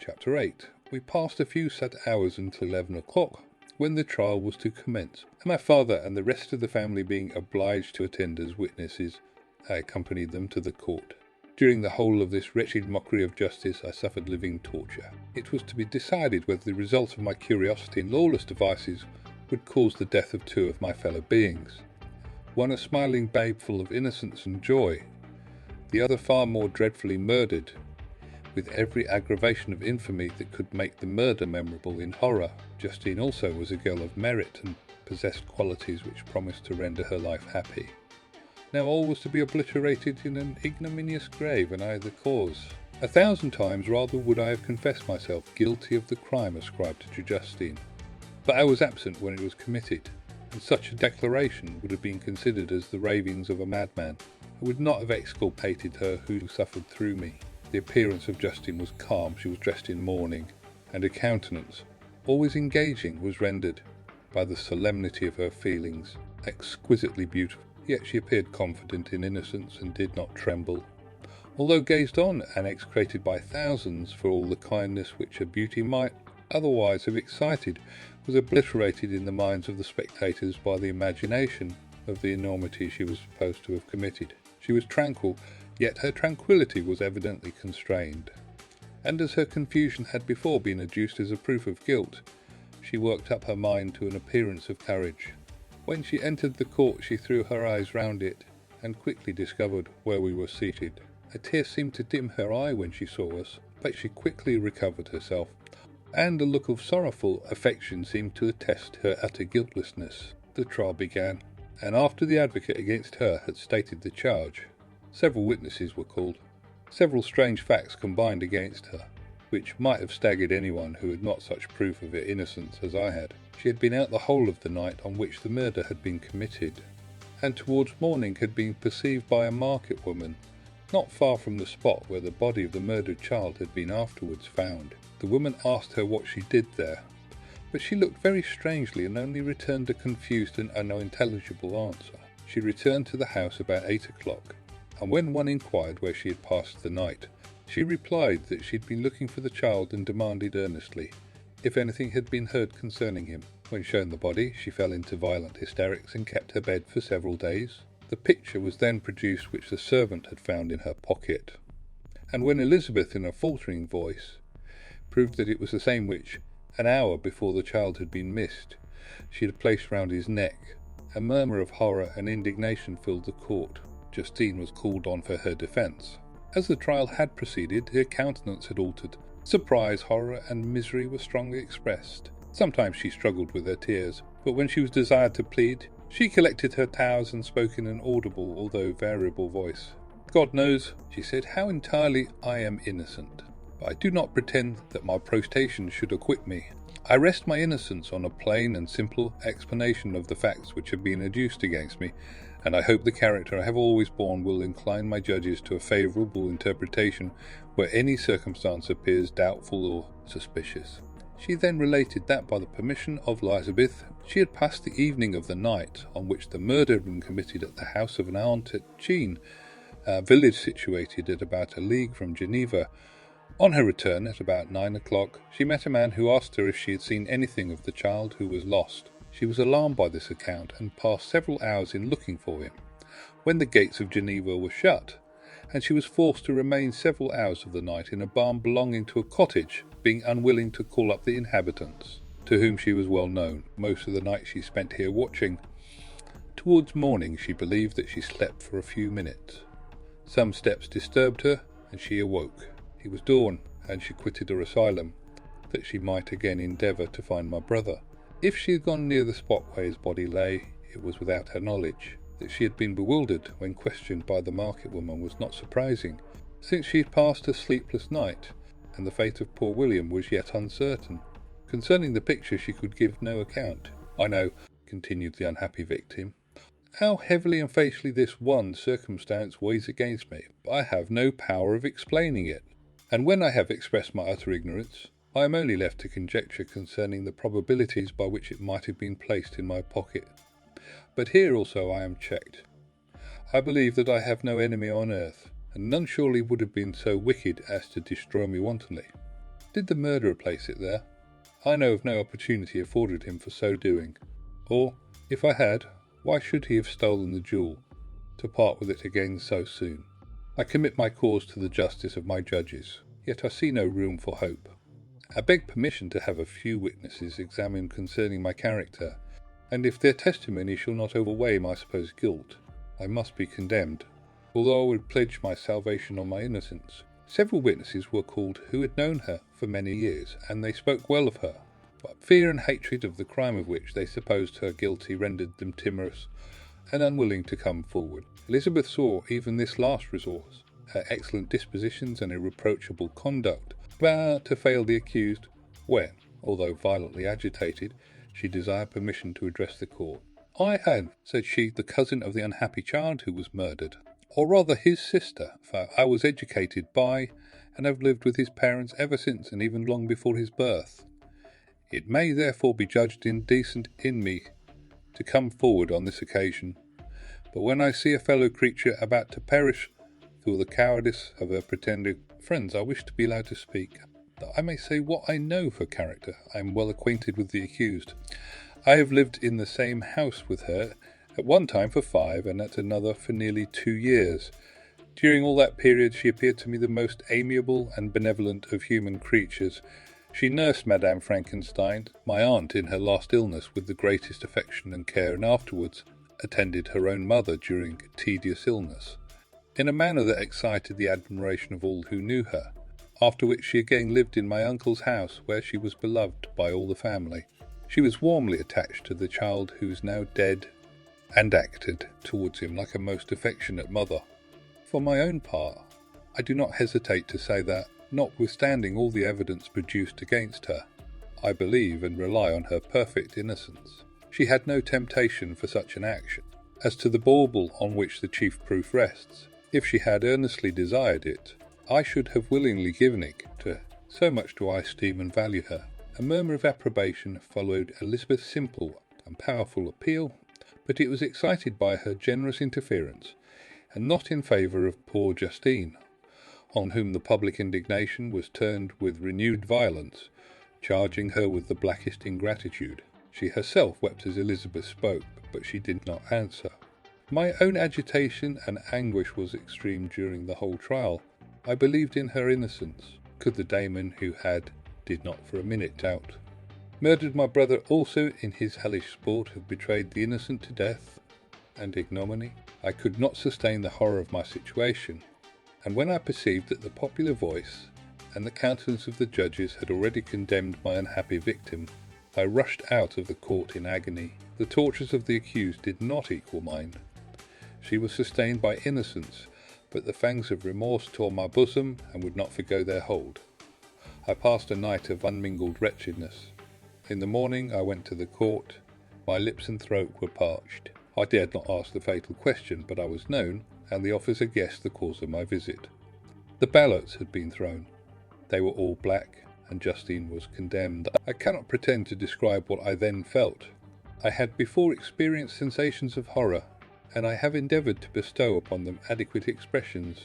Chapter 8. We passed a few sad hours until 11 o'clock, when the trial was to commence, and my father and the rest of the family being obliged to attend as witnesses, I accompanied them to the court. During the whole of this wretched mockery of justice, I suffered living torture. It was to be decided whether the result of my curiosity and lawless devices would cause the death of two of my fellow beings. One a smiling babe full of innocence and joy, the other far more dreadfully murdered, with every aggravation of infamy that could make the murder memorable in horror. Justine also was a girl of merit and possessed qualities which promised to render her life happy. Now all was to be obliterated in an ignominious grave, and I the cause. 1,000 times rather would I have confessed myself guilty of the crime ascribed to Justine, but I was absent when it was committed, and such a declaration would have been considered as the ravings of a madman. I would not have exculpated her who suffered through me. The appearance of Justine was calm, she was dressed in mourning, and her countenance, always engaging, was rendered, by the solemnity of her feelings, exquisitely beautiful. Yet she appeared confident in innocence and did not tremble. Although gazed on and execrated by thousands for all the kindness which her beauty might otherwise have excited, was obliterated in the minds of the spectators by the imagination of the enormity she was supposed to have committed. She was tranquil, yet her tranquillity was evidently constrained, and as her confusion had before been adduced as a proof of guilt, she worked up her mind to an appearance of courage. When she entered the court she threw her eyes round it, and quickly discovered where we were seated. A tear seemed to dim her eye when she saw us, but she quickly recovered herself, and a look of sorrowful affection seemed to attest her utter guiltlessness. The trial began, and after the advocate against her had stated the charge, several witnesses were called. Several strange facts combined against her, which might have staggered anyone who had not such proof of her innocence as I had. She had been out the whole of the night on which the murder had been committed, and towards morning had been perceived by a market woman, not far from the spot where the body of the murdered child had been afterwards found. The woman asked her what she did there, but she looked very strangely and only returned a confused and unintelligible answer. She returned to the house about 8 o'clock, and when one inquired where she had passed the night, she replied that she had been looking for the child and demanded earnestly if anything had been heard concerning him. When shown the body, she fell into violent hysterics and kept her bed for several days. The picture was then produced which the servant had found in her pocket, and when Elizabeth, in a faltering voice, proved that it was the same which, an hour before the child had been missed, she had placed round his neck, a murmur of horror and indignation filled the court. Justine was called on for her defence. As the trial had proceeded, her countenance had altered. Surprise, horror, and misery were strongly expressed. Sometimes she struggled with her tears, but when she was desired to plead, she collected her powers and spoke in an audible, although variable voice. God knows, she said, how entirely I am innocent, but I do not pretend that my protestation should acquit me. I rest my innocence on a plain and simple explanation of the facts which have been adduced against me, and I hope the character I have always borne will incline my judges to a favourable interpretation where any circumstance appears doubtful or suspicious. She then related that by the permission of Elizabeth, she had passed the evening of the night on which the murder had been committed at the house of an aunt at Chine, a village situated at about a league from Geneva. On her return, at about 9 o'clock, she met a man who asked her if she had seen anything of the child who was lost. She was alarmed by this account, and passed several hours in looking for him, when the gates of Geneva were shut, and she was forced to remain several hours of the night in a barn belonging to a cottage, being unwilling to call up the inhabitants, to whom she was well known. Most of the night she spent here watching. Towards morning she believed that she slept for a few minutes. Some steps disturbed her, and she awoke. It was dawn, and she quitted her asylum, that she might again endeavour to find my brother. If she had gone near the spot where his body lay, it was without her knowledge. That she had been bewildered when questioned by the market woman was not surprising, since she had passed a sleepless night, and the fate of poor William was yet uncertain. Concerning the picture she could give no account. I know, continued the unhappy victim, how heavily and fatally this one circumstance weighs against me, but I have no power of explaining it, and when I have expressed my utter ignorance, I am only left to conjecture concerning the probabilities by which it might have been placed in my pocket. But here also I am checked. I believe that I have no enemy on earth, and none surely would have been so wicked as to destroy me wantonly. Did the murderer place it there? I know of no opportunity afforded him for so doing. Or, if I had, why should he have stolen the jewel, to part with it again so soon? I commit my cause to the justice of my judges, yet I see no room for hope. I beg permission to have a few witnesses examined concerning my character, and if their testimony shall not overweigh my supposed guilt, I must be condemned, although I would pledge my salvation on my innocence. Several witnesses were called who had known her for many years, and they spoke well of her, but fear and hatred of the crime of which they supposed her guilty rendered them timorous and unwilling to come forward. Elizabeth saw even this last resource, her excellent dispositions and irreproachable conduct, about to fail the accused, when, although violently agitated, she desired permission to address the court. I am, said she, the cousin of the unhappy child who was murdered, or rather his sister, for I was educated by and have lived with his parents ever since and even long before his birth. It may therefore be judged indecent in me to come forward on this occasion, but when I see a fellow creature about to perish through the cowardice of her pretended friends, I wish to be allowed to speak, that I may say what I know of her character. I am well acquainted with the accused. I have lived in the same house with her, at one time for 5 and at another for nearly 2 years. During all that period she appeared to me the most amiable and benevolent of human creatures. She nursed Madame Frankenstein, my aunt, in her last illness with the greatest affection and care, and afterwards attended her own mother during a tedious illness, in a manner that excited the admiration of all who knew her, after which she again lived in my uncle's house, where she was beloved by all the family. She was warmly attached to the child who is now dead, and acted towards him like a most affectionate mother. For my own part, I do not hesitate to say that, notwithstanding all the evidence produced against her, I believe and rely on her perfect innocence. She had no temptation for such an action. As to the bauble on which the chief proof rests, if she had earnestly desired it, I should have willingly given it to her. So much do I esteem and value her. A murmur of approbation followed Elizabeth's simple and powerful appeal, but it was excited by her generous interference, and not in favour of poor Justine, on whom the public indignation was turned with renewed violence, charging her with the blackest ingratitude. She herself wept as Elizabeth spoke, but she did not answer. My own agitation and anguish was extreme during the whole trial. I believed in her innocence. Could the Damon who did not for a minute doubt, murdered my brother also in his hellish sport, have betrayed the innocent to death and ignominy? I could not sustain the horror of my situation, and when I perceived that the popular voice and the countenance of the judges had already condemned my unhappy victim, I rushed out of the court in agony. The tortures of the accused did not equal mine. She was sustained by innocence, but the fangs of remorse tore my bosom and would not forgo their hold. I passed a night of unmingled wretchedness. In the morning I went to the court. My lips and throat were parched. I dared not ask the fatal question, but I was known, and the officer guessed the cause of my visit. The ballots had been thrown. They were all black, and Justine was condemned. I cannot pretend to describe what I then felt. I had before experienced sensations of horror, and I have endeavoured to bestow upon them adequate expressions,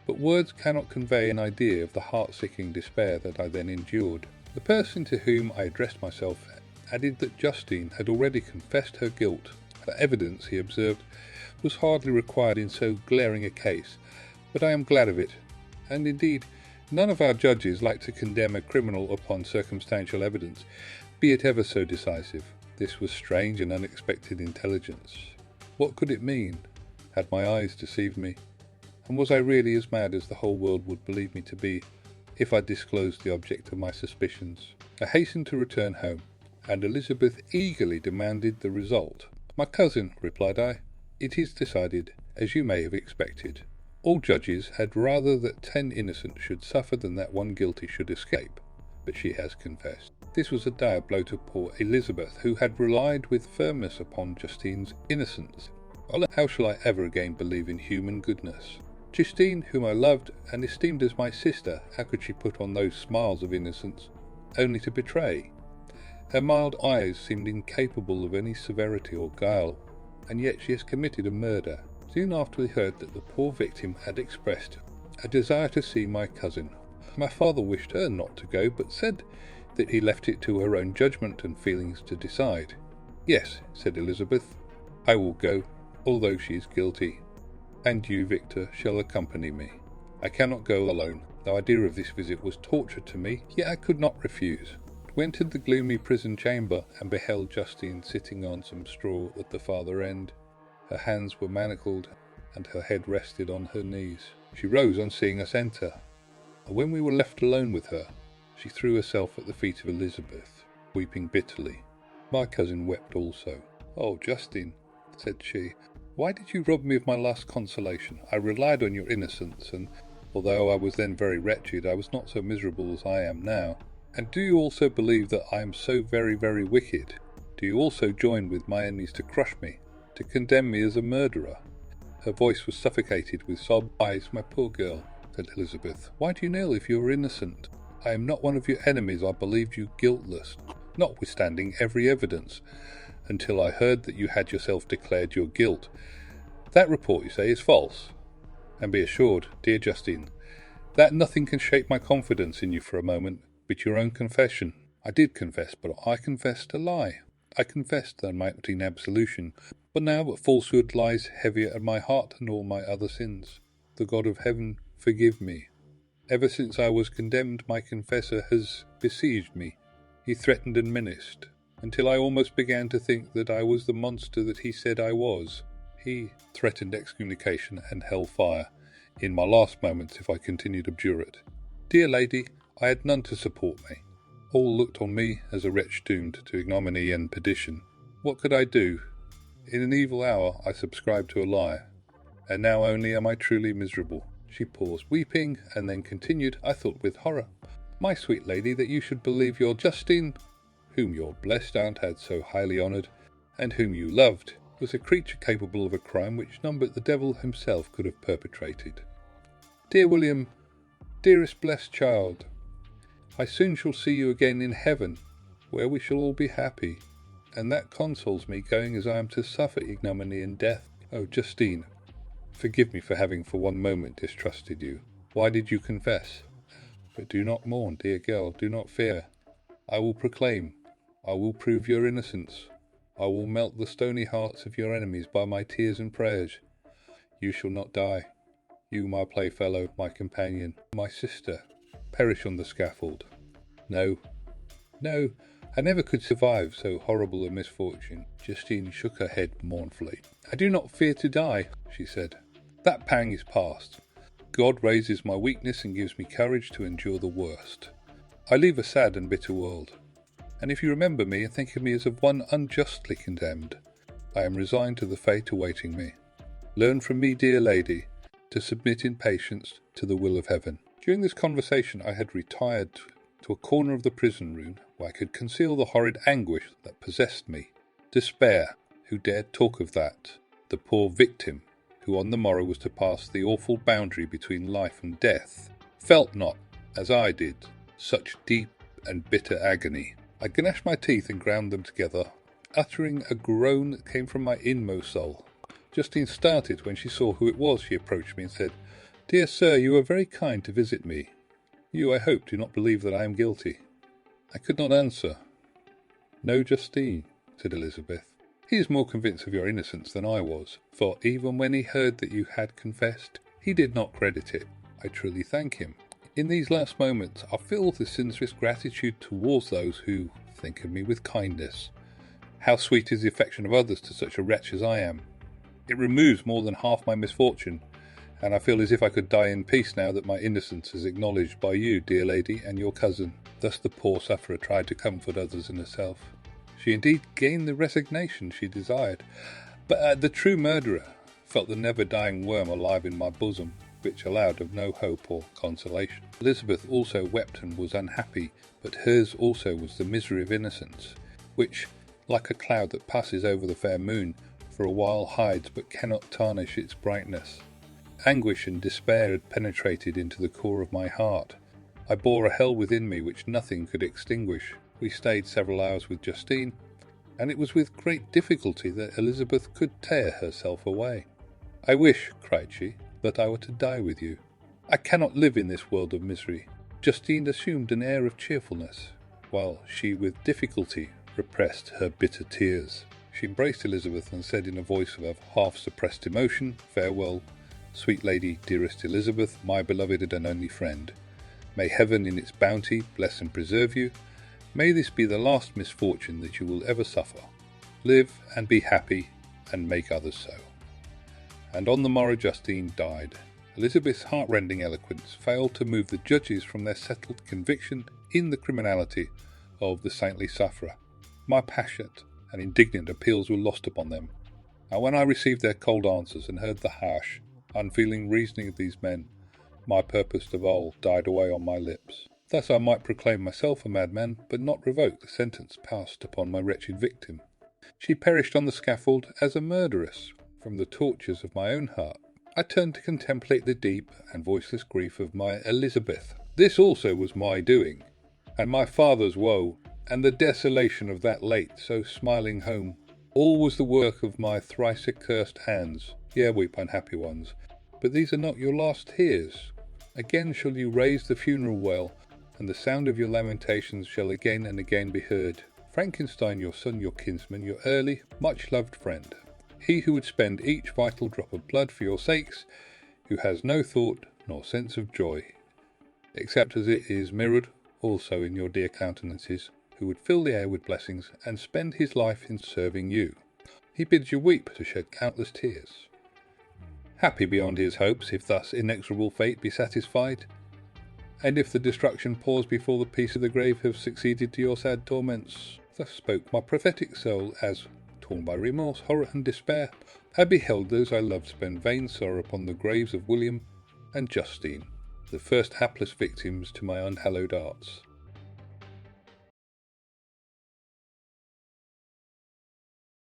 but words cannot convey an idea of the heart-sickening despair that I then endured. The person to whom I addressed myself added that Justine had already confessed her guilt. The evidence, he observed, was hardly required in so glaring a case, but I am glad of it, and indeed none of our judges like to condemn a criminal upon circumstantial evidence, be it ever so decisive. This was strange and unexpected intelligence. What could it mean? Had my eyes deceived me? And was I really as mad as the whole world would believe me to be, if I disclosed the object of my suspicions? I hastened to return home, and Elizabeth eagerly demanded the result. "My cousin," replied I, "it is decided, as you may have expected. All judges had rather that 10 innocent should suffer than that 1 guilty should escape, but she has confessed." This was a dire blow to poor Elizabeth, who had relied with firmness upon Justine's innocence. How shall I ever again believe in human goodness? Justine, whom I loved and esteemed as my sister, how could she put on those smiles of innocence only to betray? Her mild eyes seemed incapable of any severity or guile, and yet she has committed a murder. Soon after we heard that the poor victim had expressed a desire to see my cousin, My father wished her not to go, but said that he left it to her own judgment and feelings to decide. Yes, said Elizabeth, I will go, although she is guilty, and you, Victor, shall accompany me. I cannot go alone. The idea of this visit was torture to me, yet I could not refuse. We entered the gloomy prison chamber and beheld Justine sitting on some straw at the farther end. Her hands were manacled, and her head rested on her knees. She rose on seeing us enter, and when we were left alone with her, she threw herself at the feet of Elizabeth, weeping bitterly. My cousin wept also. "Oh, Justine," said she, "why did you rob me of my last consolation? I relied on your innocence, and although I was then very wretched, I was not so miserable as I am now. And do you also believe that I am so very, very wicked? Do you also join with my enemies to crush me, to condemn me as a murderer?" Her voice was suffocated with sobs. "My poor girl," said Elizabeth, "why do you kneel if you are innocent? I am not one of your enemies. I believed you guiltless, notwithstanding every evidence, until I heard that you had yourself declared your guilt. That report, you say, is false. And be assured, dear Justine, that nothing can shake my confidence in you for a moment but your own confession. I did confess, but I confessed a lie. I confessed that I might obtain absolution, but now but falsehood lies heavier at my heart than all my other sins. The God of heaven forgive me. Ever since I was condemned, my confessor has besieged me. He threatened and menaced, until I almost began to think that I was the monster that he said I was. He threatened excommunication and hellfire in my last moments if I continued obdurate. Dear lady, I had none to support me. All looked on me as a wretch doomed to ignominy and perdition. What could I do? In an evil hour I subscribed to a lie, and now only am I truly miserable." She paused, weeping, and then continued, I thought with horror, "My sweet lady, that you should believe your Justine, whom your blessed aunt had so highly honoured, and whom you loved, was a creature capable of a crime which none but the devil himself could have perpetrated. Dear William, dearest blessed child, I soon shall see you again in heaven, where we shall all be happy, and that consoles me, going as I am to suffer ignominy and death. Oh, Justine, forgive me for having for one moment distrusted you. Why did you confess? But do not mourn, dear girl, do not fear. I will proclaim, I will prove your innocence. I will melt the stony hearts of your enemies by my tears and prayers. You shall not die. You, my playfellow, my companion, my sister, perish on the scaffold. No, no, I never could survive so horrible a misfortune." Justine shook her head mournfully. "I do not fear to die," she said. "That pang is past. God raises my weakness and gives me courage to endure the worst. I leave a sad and bitter world, and if you remember me and think of me as of one unjustly condemned, I am resigned to the fate awaiting me. Learn from me, dear lady, to submit in patience to the will of heaven." During this conversation I had retired to a corner of the prison room where I could conceal the horrid anguish that possessed me. Despair, who dared talk of that? The poor victim, who on the morrow was to pass the awful boundary between life and death, felt not, as I did, such deep and bitter agony. I gnashed my teeth and ground them together, uttering a groan that came from my inmost soul. Justine started when she saw who it was. She approached me and said, "Dear sir, you are very kind to visit me. You, I hope, do not believe that I am guilty." I could not answer. "No, Justine," said Elizabeth. "He is more convinced of your innocence than I was, for even when he heard that you had confessed, he did not credit it. I truly thank him. In these last moments I feel the sincerest gratitude towards those who think of me with kindness. How sweet is the affection of others to such a wretch as I am! It removes more than half my misfortune, and I feel as if I could die in peace now that my innocence is acknowledged by you, dear lady, and your cousin." Thus the poor sufferer tried to comfort others and herself. She indeed gained the resignation she desired, but the true murderer felt the never-dying worm alive in my bosom, which allowed of no hope or consolation. Elizabeth also wept and was unhappy, but hers also was the misery of innocence, which, like a cloud that passes over the fair moon, for a while hides but cannot tarnish its brightness. Anguish and despair had penetrated into the core of my heart. I bore a hell within me which nothing could extinguish. We stayed several hours with Justine, and it was with great difficulty that Elizabeth could tear herself away. "I wish," cried she, "that I were to die with you. I cannot live in this world of misery. Justine assumed an air of cheerfulness, while she with difficulty repressed her bitter tears. She embraced Elizabeth and said in a voice of half-suppressed emotion, "Farewell, sweet lady, dearest Elizabeth, my beloved and only friend. May heaven in its bounty bless and preserve you. May this be the last misfortune that you will ever suffer. Live and be happy, and make others so." And on the morrow Justine died. Elizabeth's heartrending eloquence failed to move the judges from their settled conviction in the criminality of the saintly sufferer. My passionate and indignant appeals were lost upon them, and when I received their cold answers and heard the harsh, unfeeling reasoning of these men, my purpose of old died away on my lips. Thus I might proclaim myself a madman, but not revoke the sentence passed upon my wretched victim. She perished on the scaffold as a murderess from the tortures of my own heart. I turned to contemplate the deep and voiceless grief of my Elizabeth. This also was my doing, and my father's woe, and the desolation of that late so smiling home. All was the work of my thrice accursed hands. Yea, weep, unhappy ones, but these are not your last tears. Again shall you raise the funeral wail, and the sound of your lamentations shall again and again be heard. Frankenstein, your son, your kinsman, your early, much-loved friend, he who would spend each vital drop of blood for your sakes, who has no thought nor sense of joy, except as it is mirrored also in your dear countenances, who would fill the air with blessings and spend his life in serving you. He bids you weep to shed countless tears. Happy beyond his hopes, if thus inexorable fate be satisfied, and if the destruction paused before the peace of the grave have succeeded to your sad torments. Thus spoke my prophetic soul, as, torn by remorse, horror, and despair, I beheld those I loved spend vain sorrow upon the graves of William and Justine, the first hapless victims to my unhallowed arts.